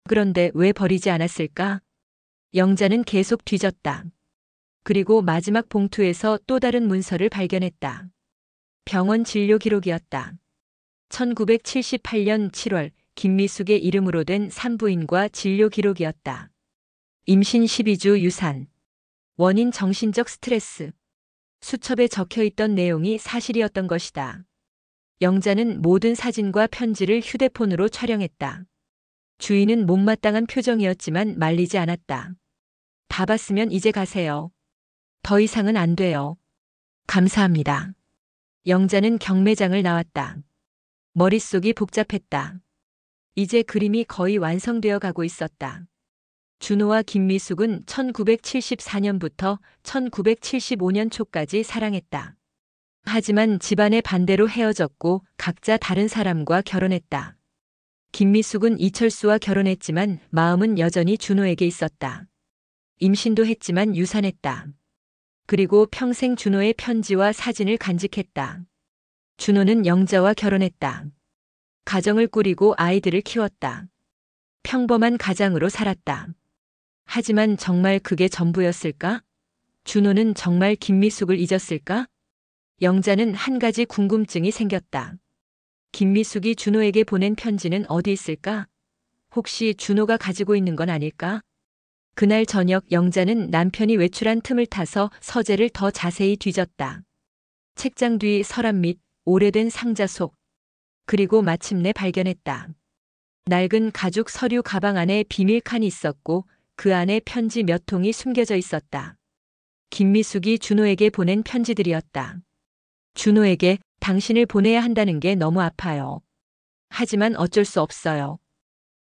그런데 왜 버리지 않았을까? 영자는 계속 뒤졌다. 그리고 마지막 봉투에서 또 다른 문서를 발견했다. 병원 진료 기록이었다. 1978년 7월 김미숙의 이름으로 된 산부인과 진료 기록이었다. 임신 12주 유산. 원인 정신적 스트레스. 수첩에 적혀 있던 내용이 사실이었던 것이다. 영자는 모든 사진과 편지를 휴대폰으로 촬영했다. 주인은 못마땅한 표정이었지만 말리지 않았다. 다 봤으면 이제 가세요. 더 이상은 안 돼요. 감사합니다. 영자는 경매장을 나왔다. 머릿속이 복잡했다. 이제 그림이 거의 완성되어 가고 있었다. 준호와 김미숙은 1974년부터 1975년 초까지 사랑했다. 하지만 집안의 반대로 헤어졌고 각자 다른 사람과 결혼했다. 김미숙은 이철수와 결혼했지만 마음은 여전히 준호에게 있었다. 임신도 했지만 유산했다. 그리고 평생 준호의 편지와 사진을 간직했다. 준호는 영자와 결혼했다. 가정을 꾸리고 아이들을 키웠다. 평범한 가장으로 살았다. 하지만 정말 그게 전부였을까? 준호는 정말 김미숙을 잊었을까? 영자는 한 가지 궁금증이 생겼다. 김미숙이 준호에게 보낸 편지는 어디 있을까? 혹시 준호가 가지고 있는 건 아닐까? 그날 저녁 영자는 남편이 외출한 틈을 타서 서재를 더 자세히 뒤졌다. 책장 뒤 서랍 및 오래된 상자 속. 그리고 마침내 발견했다. 낡은 가죽 서류 가방 안에 비밀칸이 있었고 그 안에 편지 몇 통이 숨겨져 있었다. 김미숙이 준호에게 보낸 편지들이었다. 준호에게 당신을 보내야 한다는 게 너무 아파요. 하지만 어쩔 수 없어요.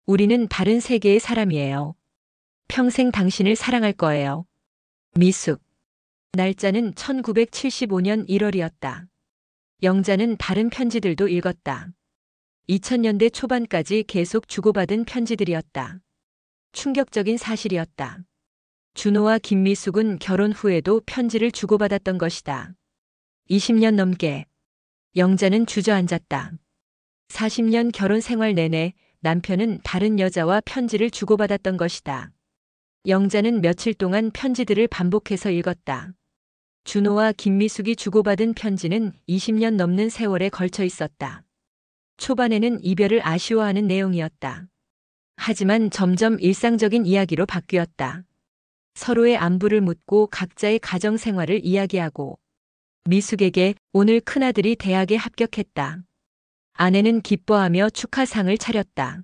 우리는 다른 세계의 사람이에요. 평생 당신을 사랑할 거예요. 미숙. 날짜는 1975년 1월이었다. 영자는 다른 편지들도 읽었다. 2000년대 초반까지 계속 주고받은 편지들이었다. 충격적인 사실이었다. 준호와 김미숙은 결혼 후에도 편지를 주고받았던 것이다. 20년 넘게. 영자는 주저앉았다. 40년 결혼 생활 내내 남편은 다른 여자와 편지를 주고받았던 것이다. 영자는 며칠 동안 편지들을 반복해서 읽었다. 준호와 김미숙이 주고받은 편지는 20년 넘는 세월에 걸쳐 있었다. 초반에는 이별을 아쉬워하는 내용이었다. 하지만 점점 일상적인 이야기로 바뀌었다. 서로의 안부를 묻고 각자의 가정 생활을 이야기하고 미숙에게 오늘 큰아들이 대학에 합격했다. 아내는 기뻐하며 축하상을 차렸다.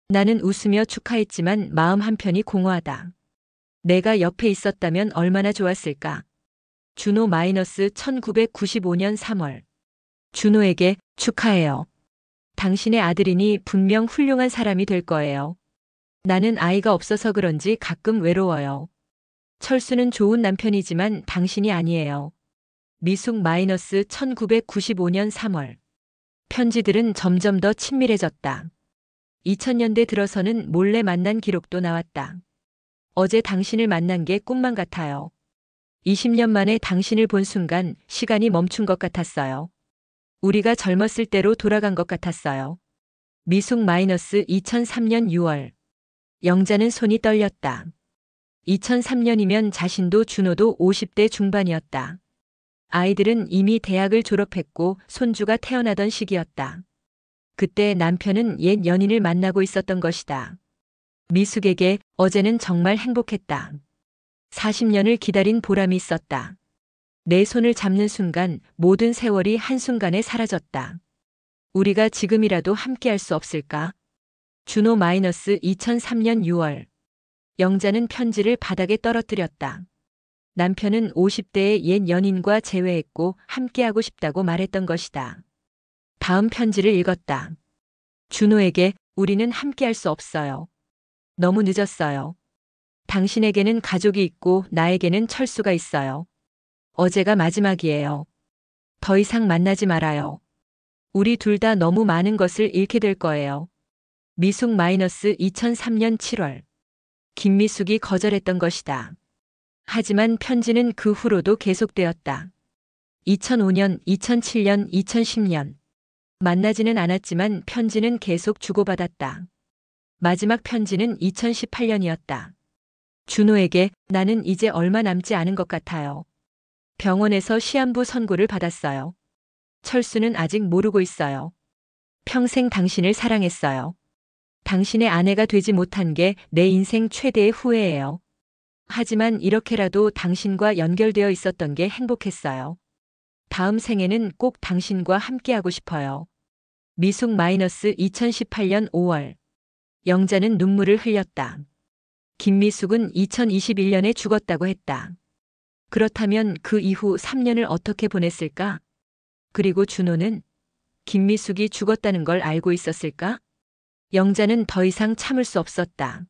나는 웃으며 축하했지만 마음 한편이 공허하다. 내가 옆에 있었다면 얼마나 좋았을까. 준호 -1995년 3월. 준호에게 축하해요. 당신의 아들이니 분명 훌륭한 사람이 될 거예요. 나는 아이가 없어서 그런지 가끔 외로워요. 철수는 좋은 남편이지만 당신이 아니에요. 미숙 -1995년 3월. 편지들은 점점 더 친밀해졌다. 2000년대 들어서는 몰래 만난 기록도 나왔다. 어제 당신을 만난 게 꿈만 같아요. 20년 만에 당신을 본 순간 시간이 멈춘 것 같았어요. 우리가 젊었을 때로 돌아간 것 같았어요. 미숙 -2003년 6월. 영자는 손이 떨렸다. 2003년이면 자신도 준호도 50대 중반이었다. 아이들은 이미 대학을 졸업했고 손주가 태어나던 시기였다. 그때 남편은 옛 연인을 만나고 있었던 것이다. 미숙에게 어제는 정말 행복했다. 40년을 기다린 보람이 있었다. 내 손을 잡는 순간 모든 세월이 한순간에 사라졌다. 우리가 지금이라도 함께할 수 없을까? 준호 -2003년 6월. 영자는 편지를 바닥에 떨어뜨렸다. 남편은 50대의 옛 연인과 재회했고 함께하고 싶다고 말했던 것이다. 다음 편지를 읽었다. 준호에게 우리는 함께할 수 없어요. 너무 늦었어요. 당신에게는 가족이 있고 나에게는 철수가 있어요. 어제가 마지막이에요. 더 이상 만나지 말아요. 우리 둘 다 너무 많은 것을 잃게 될 거예요. 미숙 -2003년 7월. 김미숙이 거절했던 것이다. 하지만 편지는 그 후로도 계속되었다. 2005년, 2007년, 2010년. 만나지는 않았지만 편지는 계속 주고받았다. 마지막 편지는 2018년이었다. 준호에게 나는 이제 얼마 남지 않은 것 같아요. 병원에서 시한부 선고를 받았어요. 철수는 아직 모르고 있어요. 평생 당신을 사랑했어요. 당신의 아내가 되지 못한 게 내 인생 최대의 후회예요. 하지만 이렇게라도 당신과 연결되어 있었던 게 행복했어요. 다음 생에는 꼭 당신과 함께하고 싶어요. 미숙 -2018년 5월. 영자는 눈물을 흘렸다. 김미숙은 2021년에 죽었다고 했다. 그렇다면 그 이후 3년을 어떻게 보냈을까? 그리고 준호는 김미숙이 죽었다는 걸 알고 있었을까? 영자는 더 이상 참을 수 없었다.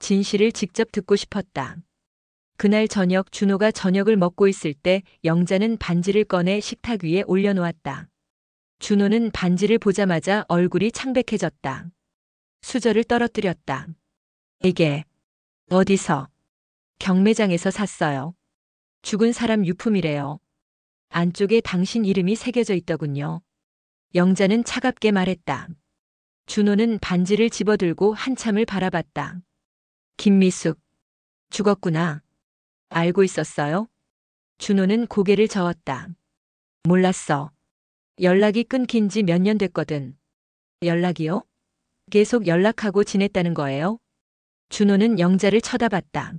진실을 직접 듣고 싶었다. 그날 저녁 준호가 저녁을 먹고 있을 때 영자는 반지를 꺼내 식탁 위에 올려놓았다. 준호는 반지를 보자마자 얼굴이 창백해졌다. 수저를 떨어뜨렸다. 이게 어디서? 경매장에서 샀어요. 죽은 사람 유품이래요. 안쪽에 당신 이름이 새겨져 있더군요. 영자는 차갑게 말했다. 준호는 반지를 집어들고 한참을 바라봤다. 김미숙. 죽었구나. 알고 있었어요? 준호는 고개를 저었다. 몰랐어. 연락이 끊긴 지 몇 년 됐거든. 연락이요? 계속 연락하고 지냈다는 거예요? 준호는 영자를 쳐다봤다.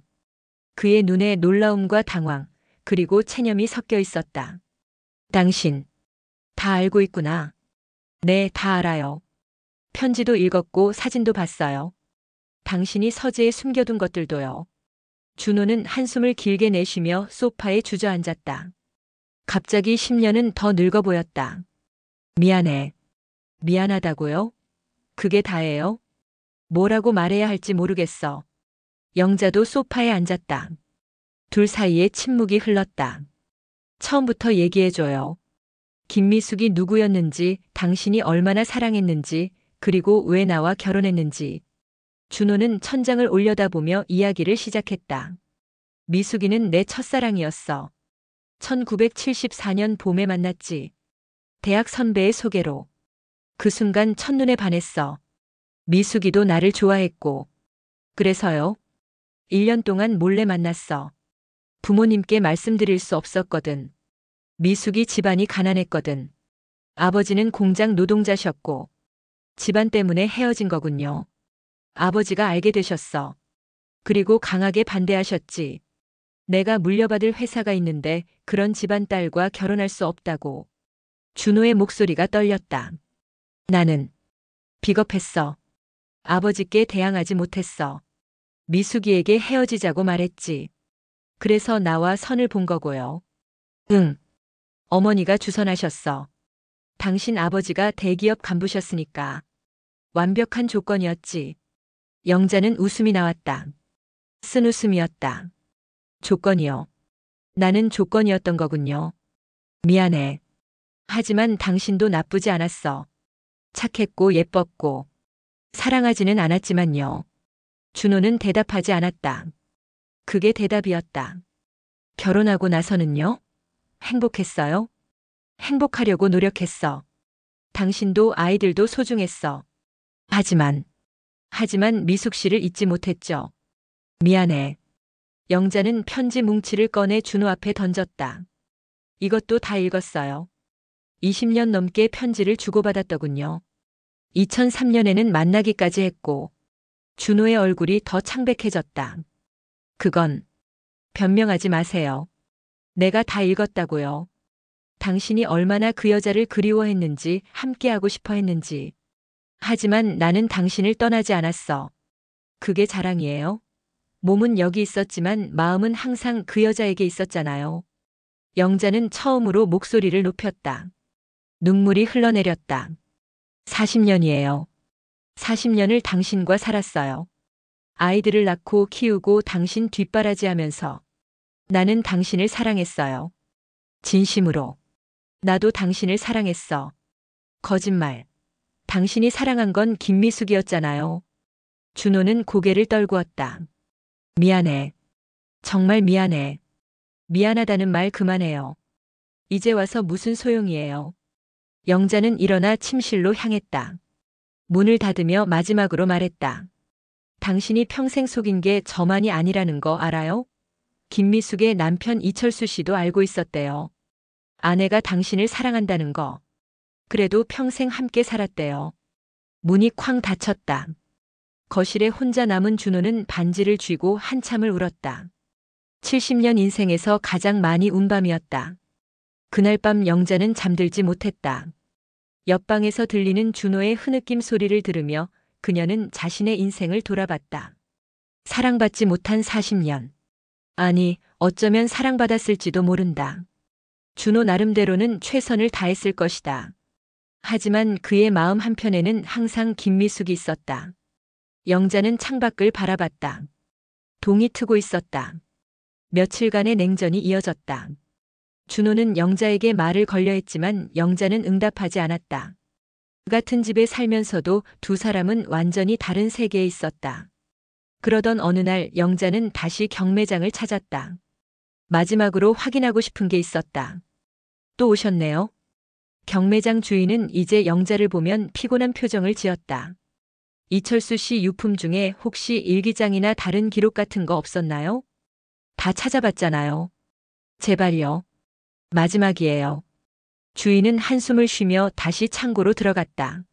그의 눈에 놀라움과 당황, 그리고 체념이 섞여 있었다. 당신, 다 알고 있구나. 네, 다 알아요. 편지도 읽었고 사진도 봤어요. 당신이 서재에 숨겨둔 것들도요. 준호는 한숨을 길게 내쉬며 소파에 주저앉았다. 갑자기 10년은 더 늙어 보였다. 미안해. 미안하다고요? 그게 다예요? 뭐라고 말해야 할지 모르겠어. 영자도 소파에 앉았다. 둘 사이에 침묵이 흘렀다. 처음부터 얘기해줘요. 김미숙이 누구였는지, 당신이 얼마나 사랑했는지, 그리고 왜 나와 결혼했는지. 준호는 천장을 올려다보며 이야기를 시작했다. 미숙이는 내 첫사랑이었어. 1974년 봄에 만났지. 대학 선배의 소개로. 그 순간 첫눈에 반했어. 미숙이도 나를 좋아했고. 그래서요. 1년 동안 몰래 만났어. 부모님께 말씀드릴 수 없었거든. 미숙이 집안이 가난했거든. 아버지는 공장 노동자셨고. 집안 때문에 헤어진 거군요. 아버지가 알게 되셨어. 그리고 강하게 반대하셨지. 내가 물려받을 회사가 있는데 그런 집안 딸과 결혼할 수 없다고. 준호의 목소리가 떨렸다. 나는 비겁했어. 아버지께 대항하지 못했어. 미숙이에게 헤어지자고 말했지. 그래서 나와 선을 본 거고요. 응. 어머니가 주선하셨어. 당신 아버지가 대기업 간부셨으니까. 완벽한 조건이었지. 영자는 웃음이 나왔다. 쓴 웃음이었다. 조건이요. 나는 조건이었던 거군요. 미안해. 하지만 당신도 나쁘지 않았어. 착했고 예뻤고. 사랑하지는 않았지만요. 준호는 대답하지 않았다. 그게 대답이었다. 결혼하고 나서는요? 행복했어요? 행복하려고 노력했어. 당신도 아이들도 소중했어. 하지만 미숙 씨를 잊지 못했죠. 미안해. 영자는 편지 뭉치를 꺼내 준호 앞에 던졌다. 이것도 다 읽었어요. 20년 넘게 편지를 주고받았더군요. 2003년에는 만나기까지 했고, 준호의 얼굴이 더 창백해졌다. 그건 변명하지 마세요. 내가 다 읽었다고요. 당신이 얼마나 그 여자를 그리워했는지, 함께하고 싶어 했는지. 하지만 나는 당신을 떠나지 않았어. 그게 자랑이에요? 몸은 여기 있었지만 마음은 항상 그 여자에게 있었잖아요. 영자는 처음으로 목소리를 높였다. 눈물이 흘러내렸다. 40년이에요. 40년을 당신과 살았어요. 아이들을 낳고 키우고 당신 뒷바라지하면서 나는 당신을 사랑했어요. 진심으로. 나도 당신을 사랑했어. 거짓말. 당신이 사랑한 건 김미숙이었잖아요. 준호는 고개를 떨구었다. 미안해. 정말 미안해. 미안하다는 말 그만해요. 이제 와서 무슨 소용이에요. 영자는 일어나 침실로 향했다. 문을 닫으며 마지막으로 말했다. 당신이 평생 속인 게 저만이 아니라는 거 알아요? 김미숙의 남편 이철수 씨도 알고 있었대요. 아내가 당신을 사랑한다는 거. 그래도 평생 함께 살았대요. 문이 쾅 닫혔다. 거실에 혼자 남은 준호는 반지를 쥐고 한참을 울었다. 70년 인생에서 가장 많이 운 밤이었다. 그날 밤 영자는 잠들지 못했다. 옆방에서 들리는 준호의 흐느낌 소리를 들으며 그녀는 자신의 인생을 돌아봤다. 사랑받지 못한 40년. 아니, 어쩌면 사랑받았을지도 모른다. 준호 나름대로는 최선을 다했을 것이다. 하지만 그의 마음 한편에는 항상 김미숙이 있었다. 영자는 창밖을 바라봤다. 동이 트고 있었다. 며칠간의 냉전이 이어졌다. 준호는 영자에게 말을 걸려 했지만 영자는 응답하지 않았다. 그 같은 집에 살면서도 두 사람은 완전히 다른 세계에 있었다. 그러던 어느 날 영자는 다시 경매장을 찾았다. 마지막으로 확인하고 싶은 게 있었다. 또 오셨네요. 경매장 주인은 이제 영자를 보면 피곤한 표정을 지었다. 이철수 씨 유품 중에 혹시 일기장이나 다른 기록 같은 거 없었나요? 다 찾아봤잖아요. 제발요. 마지막이에요. 주인은 한숨을 쉬며 다시 창고로 들어갔다.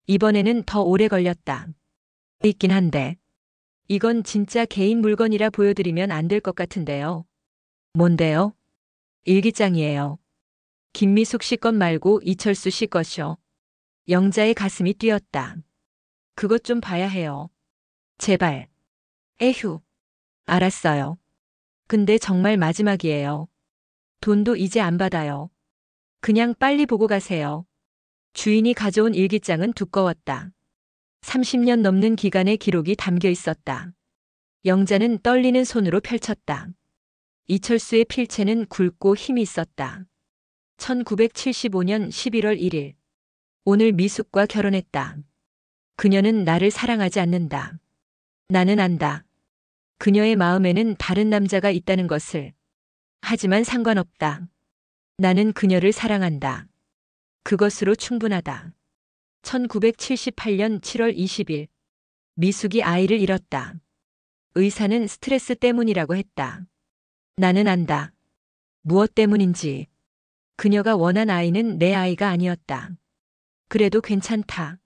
이번에는 더 오래 걸렸다. 있긴 한데. 이건 진짜 개인 물건이라 보여드리면 안 될 것 같은데요. 뭔데요? 일기장이에요. 김미숙 씨 것 말고 이철수 씨 것이요. 영자의 가슴이 뛰었다. 그것 좀 봐야 해요. 제발. 에휴. 알았어요. 근데 정말 마지막이에요. 돈도 이제 안 받아요. 그냥 빨리 보고 가세요. 주인이 가져온 일기장은 두꺼웠다. 30년 넘는 기간의 기록이 담겨 있었다. 영자는 떨리는 손으로 펼쳤다. 이철수의 필체는 굵고 힘이 있었다. 1975년 11월 1일. 오늘 미숙과 결혼했다. 그녀는 나를 사랑하지 않는다. 나는 안다. 그녀의 마음에는 다른 남자가 있다는 것을. 하지만 상관없다. 나는 그녀를 사랑한다. 그것으로 충분하다. 1978년 7월 20일. 미숙이 아이를 잃었다. 의사는 스트레스 때문이라고 했다. 나는 안다. 무엇 때문인지. 그녀가 원한 아이는 내 아이가 아니었다. 그래도 괜찮다.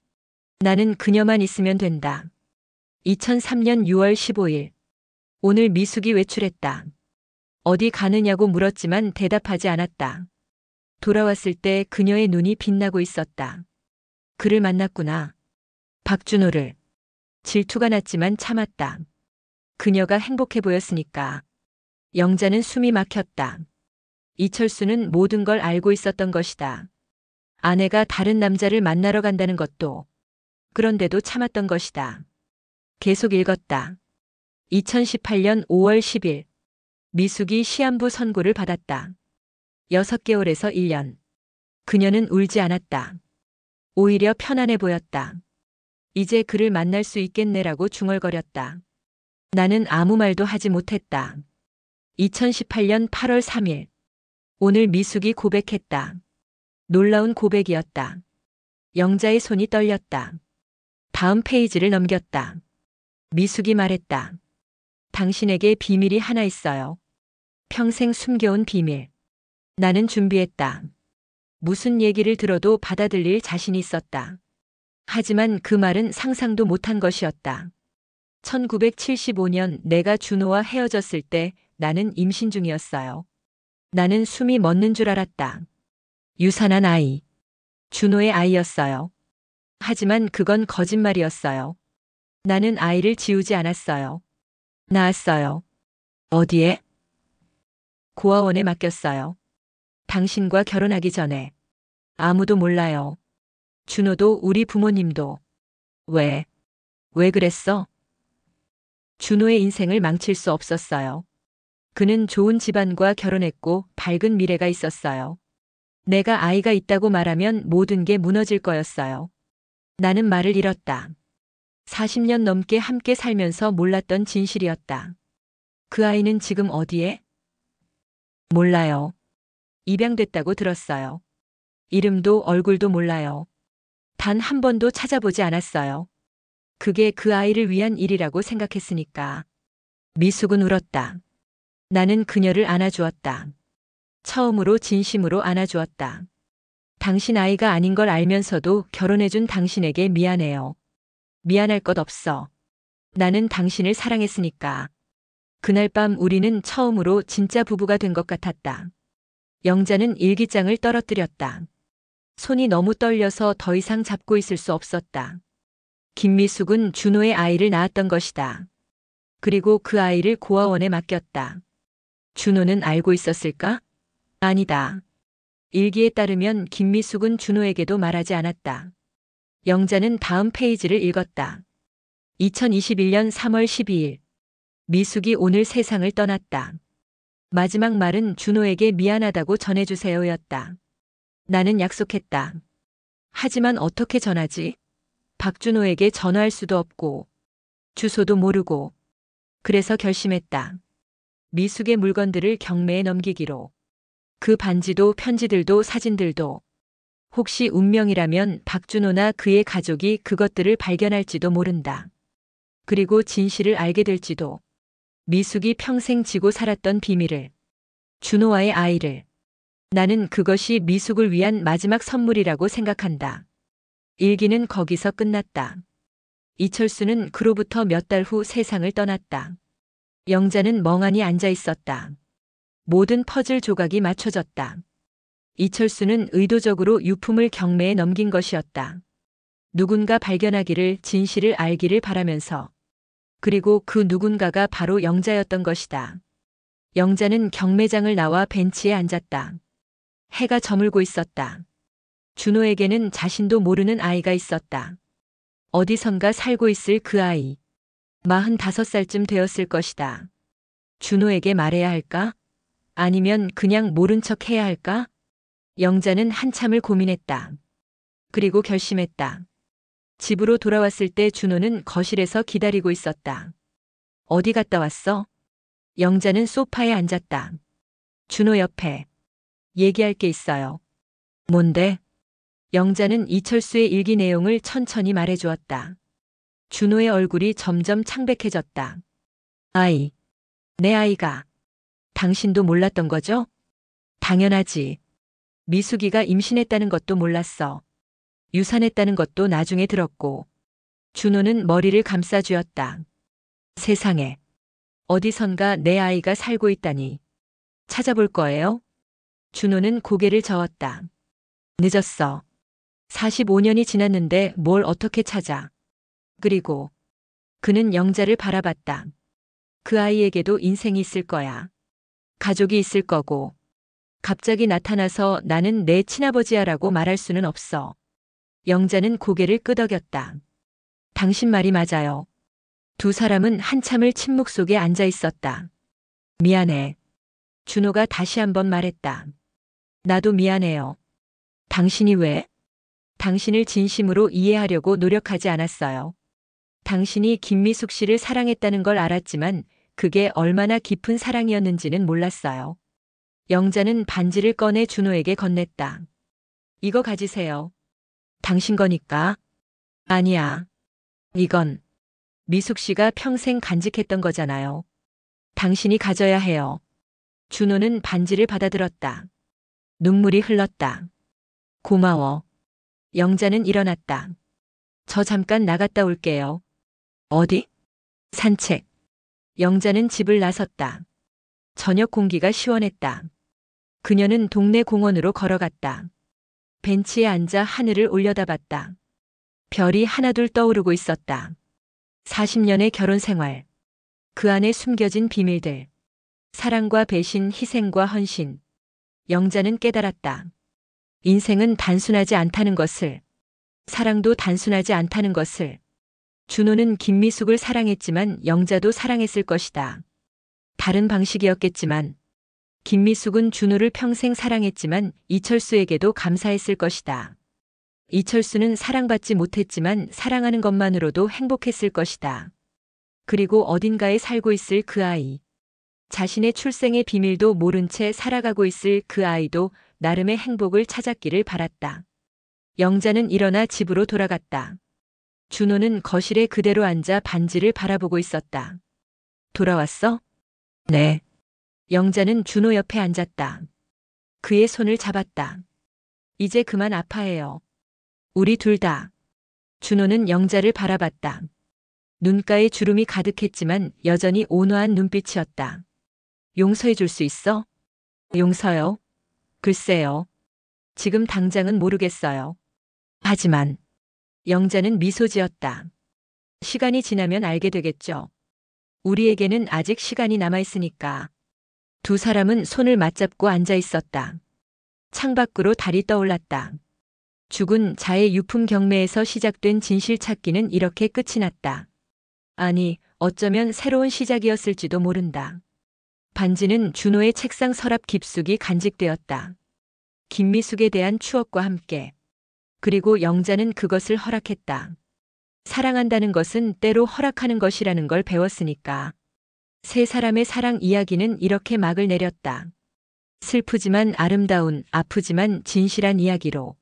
나는 그녀만 있으면 된다. 2003년 6월 15일. 오늘 미숙이 외출했다. 어디 가느냐고 물었지만 대답하지 않았다. 돌아왔을 때 그녀의 눈이 빛나고 있었다. 그를 만났구나. 박준호를. 질투가 났지만 참았다. 그녀가 행복해 보였으니까. 영자는 숨이 막혔다. 이철수는 모든 걸 알고 있었던 것이다. 아내가 다른 남자를 만나러 간다는 것도. 그런데도 참았던 것이다. 계속 읽었다. 2018년 5월 10일. 미숙이 시한부 선고를 받았다. 6개월에서 1년. 그녀는 울지 않았다. 오히려 편안해 보였다. 이제 그를 만날 수 있겠네라고 중얼거렸다. 나는 아무 말도 하지 못했다. 2018년 8월 3일. 오늘 미숙이 고백했다. 놀라운 고백이었다. 영자의 손이 떨렸다. 다음 페이지를 넘겼다. 미숙이 말했다. 당신에게 비밀이 하나 있어요. 평생 숨겨온 비밀. 나는 준비했다. 무슨 얘기를 들어도 받아들일 자신이 있었다. 하지만 그 말은 상상도 못한 것이었다. 1975년 내가 준호와 헤어졌을 때 나는 임신 중이었어요. 나는 숨이 멎는 줄 알았다. 유산한 아이. 준호의 아이였어요. 하지만 그건 거짓말이었어요. 나는 아이를 지우지 않았어요. 낳았어요. 어디에? 고아원에 맡겼어요. 당신과 결혼하기 전에. 아무도 몰라요. 준호도 우리 부모님도. 왜? 왜 그랬어? 준호의 인생을 망칠 수 없었어요. 그는 좋은 집안과 결혼했고 밝은 미래가 있었어요. 내가 아이가 있다고 말하면 모든 게 무너질 거였어요. 나는 말을 잃었다. 40년 넘게 함께 살면서 몰랐던 진실이었다. 그 아이는 지금 어디에? 몰라요. 입양됐다고 들었어요. 이름도 얼굴도 몰라요. 단 한 번도 찾아보지 않았어요. 그게 그 아이를 위한 일이라고 생각했으니까. 미숙은 울었다. 나는 그녀를 안아주었다. 처음으로 진심으로 안아주었다. 당신 아이가 아닌 걸 알면서도 결혼해준 당신에게 미안해요. 미안할 것 없어. 나는 당신을 사랑했으니까. 그날 밤 우리는 처음으로 진짜 부부가 된 것 같았다. 영자는 일기장을 떨어뜨렸다. 손이 너무 떨려서 더 이상 잡고 있을 수 없었다. 김미숙은 준호의 아이를 낳았던 것이다. 그리고 그 아이를 고아원에 맡겼다. 준호는 알고 있었을까? 아니다. 일기에 따르면 김미숙은 준호에게도 말하지 않았다. 영자는 다음 페이지를 읽었다. 2021년 3월 12일. 미숙이 오늘 세상을 떠났다. 마지막 말은 준호에게 미안하다고 전해주세요였다. 나는 약속했다. 하지만 어떻게 전하지? 박준호에게 전화할 수도 없고 주소도 모르고. 그래서 결심했다. 미숙의 물건들을 경매에 넘기기로. 그 반지도 편지들도 사진들도. 혹시 운명이라면 박준호나 그의 가족이 그것들을 발견할지도 모른다. 그리고 진실을 알게 될지도. 미숙이 평생 지고 살았던 비밀을. 준호와의 아이를. 나는 그것이 미숙을 위한 마지막 선물이라고 생각한다. 일기는 거기서 끝났다. 이철수는 그로부터 몇 달 후 세상을 떠났다. 영자는 멍하니 앉아 있었다. 모든 퍼즐 조각이 맞춰졌다. 이철수는 의도적으로 유품을 경매에 넘긴 것이었다. 누군가 발견하기를 진실을 알기를 바라면서. 그리고 그 누군가가 바로 영자였던 것이다. 영자는 경매장을 나와 벤치에 앉았다. 해가 저물고 있었다. 준호에게는 자신도 모르는 아이가 있었다. 어디선가 살고 있을 그 아이. 45살쯤 되었을 것이다. 준호에게 말해야 할까? 아니면 그냥 모른 척 해야 할까? 영자는 한참을 고민했다. 그리고 결심했다. 집으로 돌아왔을 때 준호는 거실에서 기다리고 있었다. 어디 갔다 왔어? 영자는 소파에 앉았다. 준호 옆에. 얘기할 게 있어요. 뭔데? 영자는 이철수의 일기 내용을 천천히 말해주었다. 준호의 얼굴이 점점 창백해졌다. 아이. 내 아이가. 당신도 몰랐던 거죠? 당연하지. 미숙이가 임신했다는 것도 몰랐어. 유산했다는 것도 나중에 들었고. 준호는 머리를 감싸쥐었다. 세상에. 어디선가 내 아이가 살고 있다니. 찾아볼 거예요? 준호는 고개를 저었다. 늦었어. 45년이 지났는데 뭘 어떻게 찾아. 그리고 그는 영자를 바라봤다. 그 아이에게도 인생이 있을 거야. 가족이 있을 거고. 갑자기 나타나서 나는 내 친아버지야라고 말할 수는 없어. 영자는 고개를 끄덕였다. 당신 말이 맞아요. 두 사람은 한참을 침묵 속에 앉아 있었다. 미안해. 준호가 다시 한번 말했다. 나도 미안해요. 당신이 왜? 당신을 진심으로 이해하려고 노력하지 않았어요. 당신이 김미숙 씨를 사랑했다는 걸 알았지만 그게 얼마나 깊은 사랑이었는지는 몰랐어요. 영자는 반지를 꺼내 준호에게 건넸다. 이거 가지세요. 당신 거니까. 아니야. 이건 미숙 씨가 평생 간직했던 거잖아요. 당신이 가져야 해요. 준호는 반지를 받아들었다. 눈물이 흘렀다. 고마워. 영자는 일어났다. 저 잠깐 나갔다 올게요. 어디? 산책. 영자는 집을 나섰다. 저녁 공기가 시원했다. 그녀는 동네 공원으로 걸어갔다. 벤치에 앉아 하늘을 올려다봤다. 별이 하나둘 떠오르고 있었다. 40년의 결혼 생활. 그 안에 숨겨진 비밀들. 사랑과 배신, 희생과 헌신. 영자는 깨달았다. 인생은 단순하지 않다는 것을. 사랑도 단순하지 않다는 것을. 준호는 김미숙을 사랑했지만 영자도 사랑했을 것이다. 다른 방식이었겠지만 김미숙은 준호를 평생 사랑했지만 이철수에게도 감사했을 것이다. 이철수는 사랑받지 못했지만 사랑하는 것만으로도 행복했을 것이다. 그리고 어딘가에 살고 있을 그 아이. 자신의 출생의 비밀도 모른 채 살아가고 있을 그 아이도 나름의 행복을 찾았기를 바랐다. 영자는 일어나 집으로 돌아갔다. 준호는 거실에 그대로 앉아 반지를 바라보고 있었다. 돌아왔어? 네. 영자는 준호 옆에 앉았다. 그의 손을 잡았다. 이제 그만 아파해요. 우리 둘 다. 준호는 영자를 바라봤다. 눈가에 주름이 가득했지만 여전히 온화한 눈빛이었다. 용서해 줄 수 있어? 용서요? 글쎄요. 지금 당장은 모르겠어요. 하지만 영자는 미소 지었다. 시간이 지나면 알게 되겠죠. 우리에게는 아직 시간이 남아있으니까. 두 사람은 손을 맞잡고 앉아 있었다. 창밖으로 달이 떠올랐다. 죽은 자의 유품 경매에서 시작된 진실 찾기는 이렇게 끝이 났다. 아니, 어쩌면 새로운 시작이었을지도 모른다. 반지는 준호의 책상 서랍 깊숙이 간직되었다. 김미숙에 대한 추억과 함께. 그리고 영자는 그것을 허락했다. 사랑한다는 것은 때로 허락하는 것이라는 걸 배웠으니까. 세 사람의 사랑 이야기는 이렇게 막을 내렸다. 슬프지만 아름다운, 아프지만 진실한 이야기로.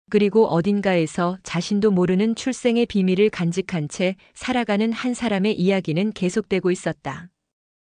그리고 어딘가에서 자신도 모르는 출생의 비밀을 간직한 채 살아가는 한 사람의 이야기는 계속되고 있었다.